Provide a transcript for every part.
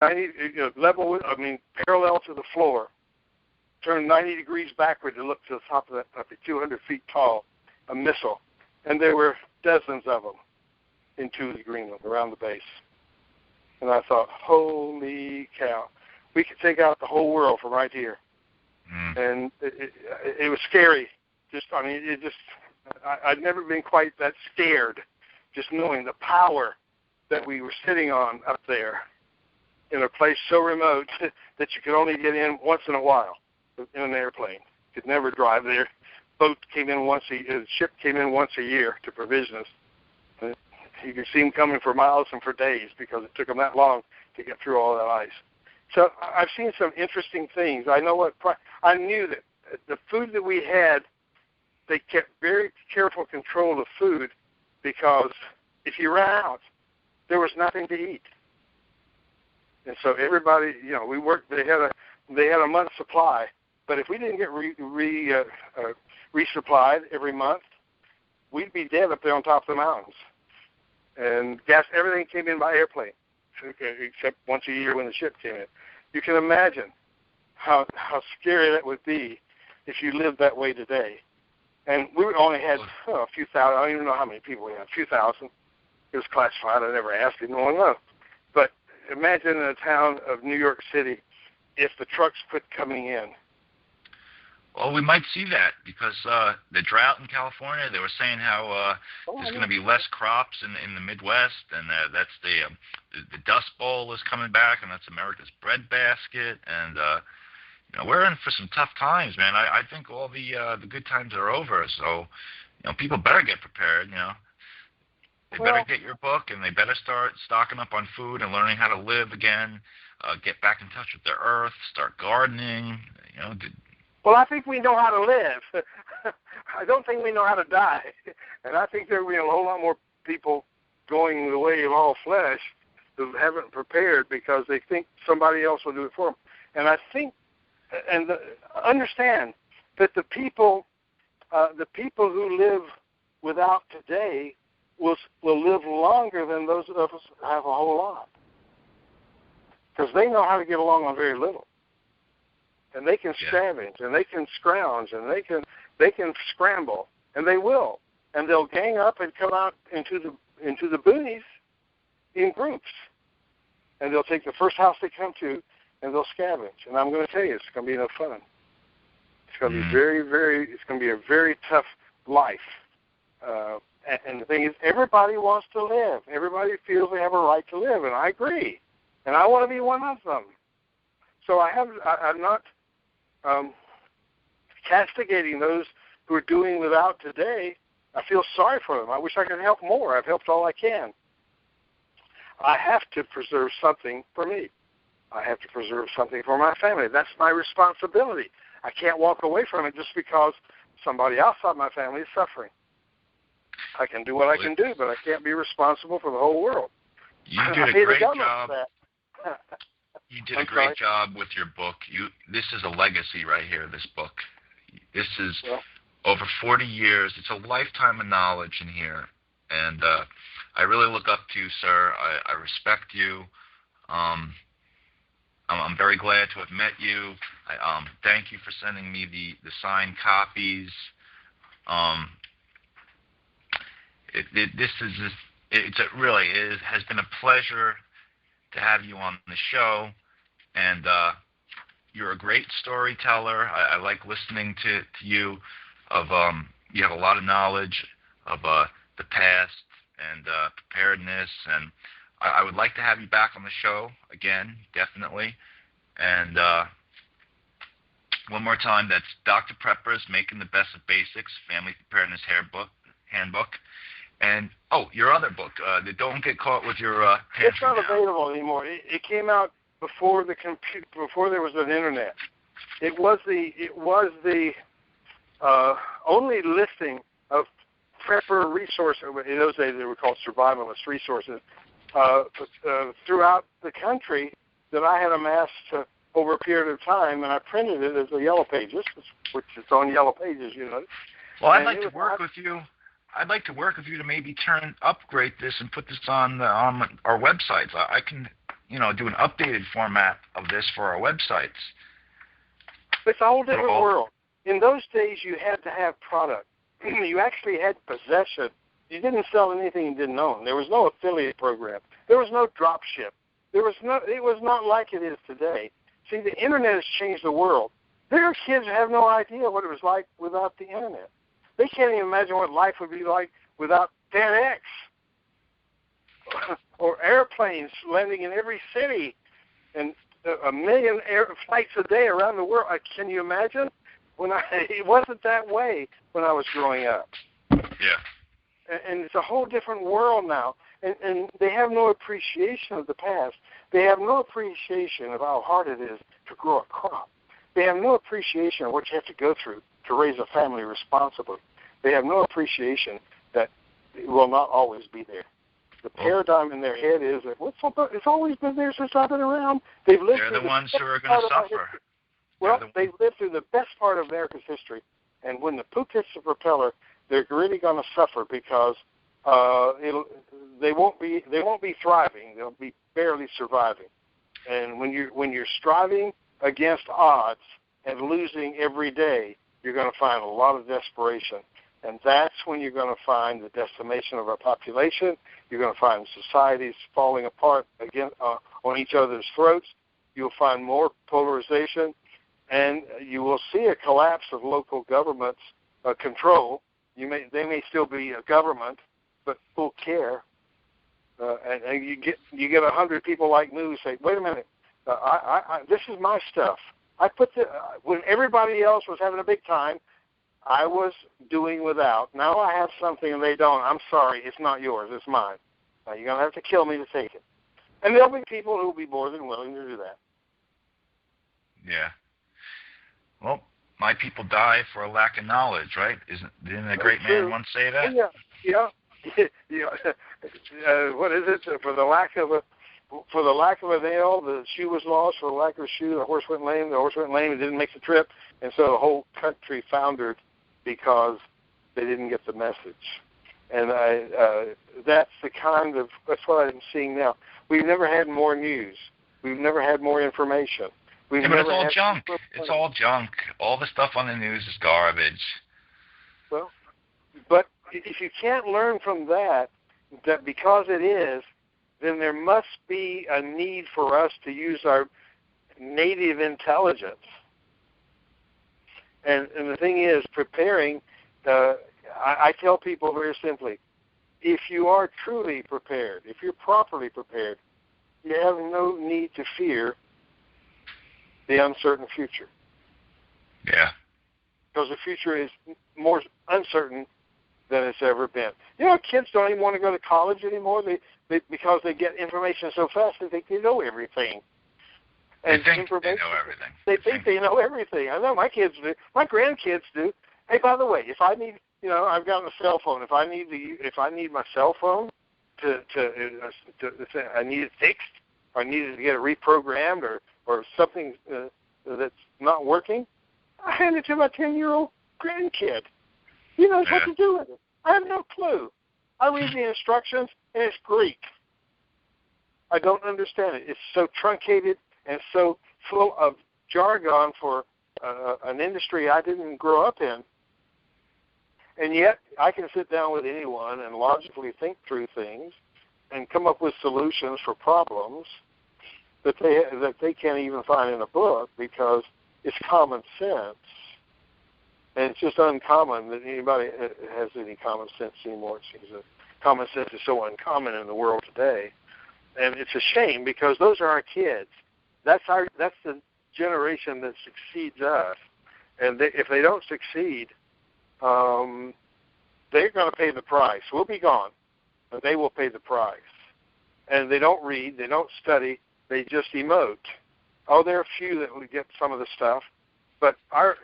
parallel to the floor, turn 90 degrees backward to look to the top of that puppy, 200 feet tall, a missile. And there were dozens of them in Thule, Greenland, around the base. And I thought, holy cow, we could take out the whole world from right here. And it was scary. I'd never been quite that scared, just knowing the power that we were sitting on up there in a place so remote that you could only get in once in a while in an airplane. You could never drive there. Boat came in ship came in once a year to provision us. You could see them coming for miles and for days because it took them that long to get through all that ice. So I've seen some interesting things. I knew that the food that we had, they kept very careful control of food because if you ran out, there was nothing to eat. And so everybody, we worked. They had a month's supply, but if we didn't get resupplied every month, we'd be dead up there on top of the mountains. And everything came in by airplane, except once a year when the ship came in. You can imagine how scary that would be if you lived that way today. And we only had a few thousand. I don't even know how many people we had. A few thousand. It was classified. I never asked it. No one knows. But imagine in a town of New York City if the trucks quit coming in. Well, we might see that because the drought in California, they were saying how there's going to be less crops in the Midwest, and that's the Dust Bowl is coming back, and that's America's breadbasket, and we're in for some tough times, man. I think all the good times are over, so people better get prepared. They better get your book, and they better start stocking up on food and learning how to live again. Get back in touch with their earth, start gardening. Well, I think we know how to live. I don't think we know how to die. And I think there will be a whole lot more people going the way of all flesh who haven't prepared because they think somebody else will do it for them. And I think, understand that the people who live without today will live longer than those of us who have a whole lot. Because they know how to get along on very little. And they can scavenge, and they can scrounge, and they can scramble, and they will, and they'll gang up and come out into the boonies in groups, and they'll take the first house they come to, and they'll scavenge. And I'm going to tell you, it's going to be no fun. It's going to be it's going to be a very tough life. And the thing is, everybody wants to live. Everybody feels they have a right to live, and I agree, and I want to be one of them. So I'm not castigating those who are doing without today. I feel sorry for them. I wish I could help more. I've helped all I can. I have to preserve something for me. I have to preserve something for my family. That's my responsibility. I can't walk away from it just because somebody outside my family is suffering. I can do what I can do, but I can't be responsible for the whole world. You did a great job. You did a great job with your book. This is a legacy right here, this book. This is over 40 years. It's a lifetime of knowledge in here. And I really look up to you, sir. I respect you. I'm very glad to have met you. Thank you for sending me the signed copies. It really has been a pleasure to have you on the show, and you're a great storyteller. I like listening to you. You have a lot of knowledge of the past and preparedness, and I would like to have you back on the show again, definitely. And one more time, that's Dr. Prepper's Making the Best of Basics, Family Preparedness Handbook. And, your other book, the Don't Get Caught with Your It's not available anymore. It came out before before there was an internet. It was the only listing of prepper resources. In those days, they were called survivalist resources throughout the country that I had amassed over a period of time, and I printed it as a Yellow Pages, which is on Yellow Pages, Well, I'd like to work with you. I'd like to work with you to maybe upgrade this and put this on our websites. I can do an updated format of this for our websites. It's a whole different world. In those days, you had to have product. You actually had possession. You didn't sell anything you didn't own. There was no affiliate program. There was no drop ship. It was not like it is today. See, the Internet has changed the world. There are kids who have no idea what it was like without the Internet. They can't even imagine what life would be like without FedEx or airplanes landing in every city and a million flights a day around the world. Can you imagine? It wasn't that way when I was growing up. Yeah. And it's a whole different world now. And they have no appreciation of the past. They have no appreciation of how hard it is to grow a crop. They have no appreciation of what you have to go through to raise a family responsibly. They have no appreciation that it will not always be there. The paradigm in their head is that it's always been there since I've been around. They're the ones who are going to suffer. Well, they've lived through the best part of America's history, and when the poop hits the propeller, they're really going to suffer because they won't be thriving. They'll be barely surviving. And when you're striving against odds and losing every day, you're going to find a lot of desperation. And that's when you're going to find the decimation of our population. You're going to find societies falling apart again on each other's throats. You'll find more polarization, and you will see a collapse of local governments' control. They may still be a government, but who'll care? And you get 100 people like me who say, "Wait a minute, this is my stuff. When everybody else was having a big time, I was doing without. Now I have something and they don't. I'm sorry, it's not yours, it's mine. Now you're going to have to kill me to take it." And there'll be people who will be more than willing to do that. Yeah. Well, my people die for a lack of knowledge, right? Didn't a great man once say that? Yeah. What is it? For the lack of a nail, the shoe was lost. For the lack of a shoe, the horse went lame. The horse went lame and didn't make the trip. And so the whole country foundered because they didn't get the message. And that's what I'm seeing now. We've never had more news. We've never had more information. But it's all junk. It's all junk. All the stuff on the news is garbage. Well, but if you can't learn from that because it is, then there must be a need for us to use our native intelligence. And the thing is, preparing, I tell people very simply, if you are truly prepared, if you're properly prepared, you have no need to fear the uncertain future. Yeah. Because the future is more uncertain than it's ever been. Kids don't even want to go to college anymore because they get information so fast they think they know everything. And they think they know everything. They think they know everything. I know my kids do. My grandkids do. Hey, by the way, if I need, I've got a cell phone. If I need my cell phone I need it fixed, or I need to get it reprogrammed, or something that's not working, I hand it to my 10-year-old grandkid. He knows what to do with it. I have no clue. I read the instructions, and it's Greek. I don't understand it. It's so truncated and so full of jargon for an industry I didn't grow up in. And yet I can sit down with anyone and logically think through things and come up with solutions for problems that they can't even find in a book because it's common sense. And it's just uncommon that anybody has any common sense anymore. It seems that common sense is so uncommon in the world today. And it's a shame because those are our kids. That's the generation that succeeds us. And if they don't succeed, they're going to pay the price. We'll be gone, but they will pay the price. And they don't read, they don't study, they just emote. Oh, there are a few that will get some of the stuff, but our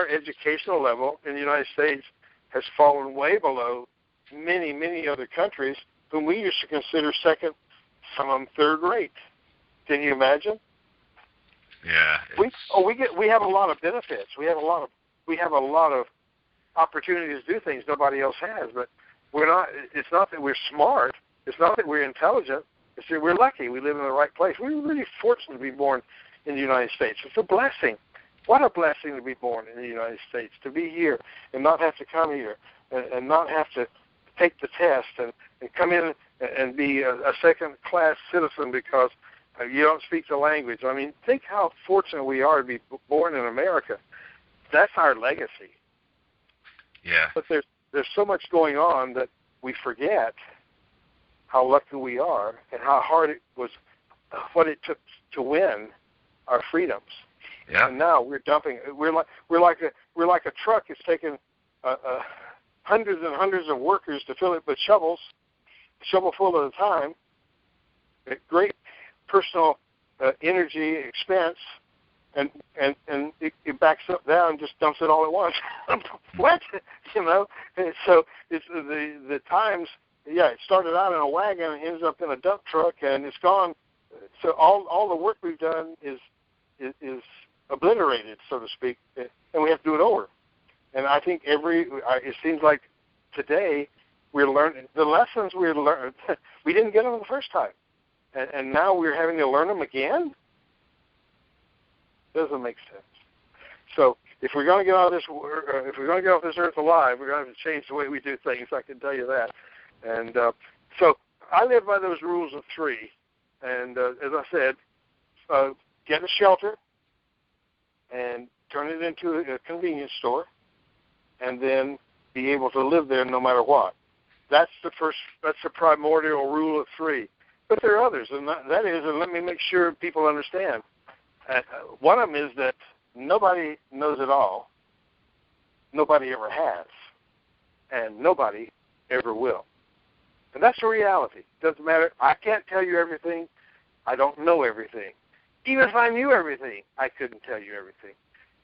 educational level in the United States has fallen way below many, many other countries whom we used to consider second, some of them third rate. Can you imagine? Yeah. We have a lot of benefits. We have a lot of opportunities to do things nobody else has, but we're not. It's not that we're smart. It's not that we're intelligent. See, we're lucky. We live in the right place. We're really fortunate to be born in the United States. It's a blessing. What a blessing to be born in the United States, to be here and not have to come here and not have to take the test and come in and be a second-class citizen because you don't speak the language. I mean, think how fortunate we are to be born in America. That's our legacy. Yeah. But there's so much going on that we forget how lucky we are and how hard it was, what it took to win our freedoms. Yeah. And now we're dumping. We're like a truck. It's taken hundreds and hundreds of workers to fill it with shovels, shovel full at a time. At great personal energy expense, and it backs up down and just dumps it all at once. What? You know? And so it's the times. Yeah, it started out in a wagon and ends up in a dump truck, and it's gone. So all the work we've done is obliterated, so to speak, and we have to do it over. And I think it seems like today we're learning the lessons we learned. We didn't get them the first time, and now we're having to learn them again. Doesn't make sense. So if we're going to get out of this, if we're going to get off this earth alive, we're going to have to change the way we do things. I can tell you that. And so I live by those rules of three. And as I said, get a shelter and turn it into a convenience store, and then be able to live there no matter what. That's the primordial rule of three. But there are others, and that is, and let me make sure people understand. One of them is that nobody knows it all. Nobody ever has, and nobody ever will. And that's the reality. Doesn't matter. I can't tell you everything. I don't know everything. Even if I knew everything, I couldn't tell you everything,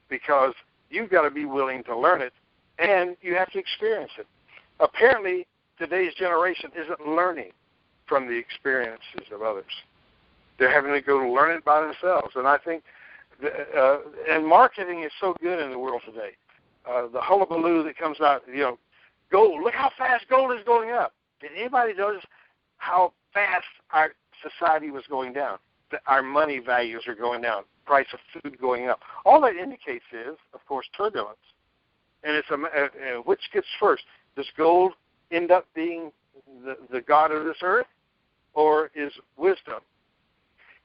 because you've got to be willing to learn it, and you have to experience it. Apparently, today's generation isn't learning from the experiences of others. They're having to go learn it by themselves. And I think, and marketing is so good in the world today. The hullabaloo that comes out, gold. Look how fast gold is going up. Did anybody notice how fast our society was going down? That our money values are going down, price of food going up. All that indicates is, of course, turbulence. And it's which gets first? Does gold end up being the god of this earth, or is wisdom?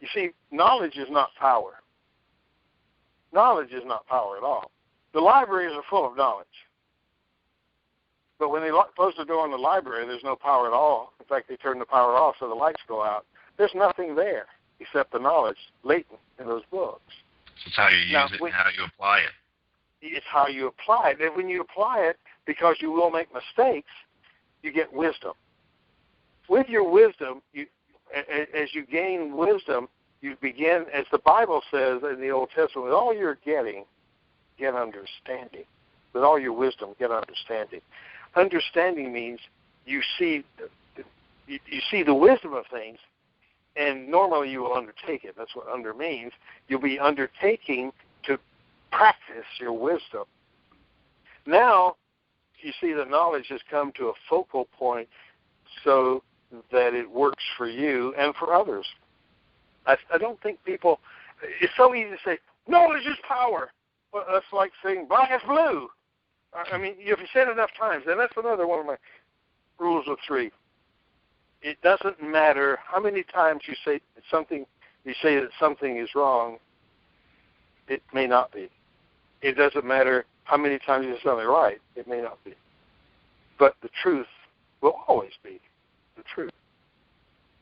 You see, knowledge is not power. Knowledge is not power at all. The libraries are full of knowledge. But when they close the door on the library, there's no power at all. In fact, they turn the power off so the lights go out. There's nothing there except the knowledge latent in those books. So it's how you use it and how you apply it. It's how you apply it. And when you apply it, because you will make mistakes, you get wisdom. With your wisdom, as you gain wisdom, you begin, as the Bible says in the Old Testament, with all you're getting, get understanding. With all your wisdom, get understanding. Understanding means you see the wisdom of things, and normally you will undertake it. That's what under means. You'll be undertaking to practice your wisdom. Now, you see the knowledge has come to a focal point so that it works for you and for others. I don't think people, it's so easy to say, knowledge is power. Well, that's like saying black is blue. I mean, if you say it enough times, and that's another one of my rules of three. It doesn't matter how many times you say that something is wrong, it may not be. It doesn't matter how many times you say something right, it may not be. But the truth will always be the truth.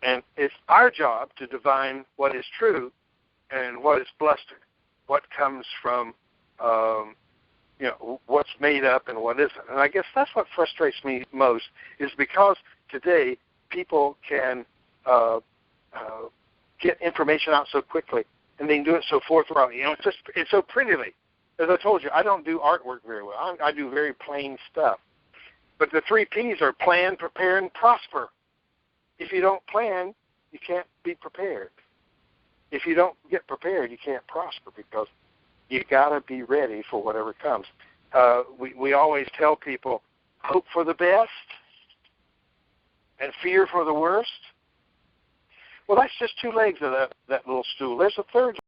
And it's our job to divine what is true and what is bluster, what comes from, what's made up and what isn't. And I guess that's what frustrates me most, is because today people can get information out so quickly, and they can do it so forthrightly. It's so prettily. As I told you, I don't do artwork very well. I do very plain stuff. But the 3 P's are plan, prepare, and prosper. If you don't plan, you can't be prepared. If you don't get prepared, you can't prosper, because you got to be ready for whatever comes. We always tell people, hope for the best and fear for the worst. Well, that's just two legs of that little stool. There's a third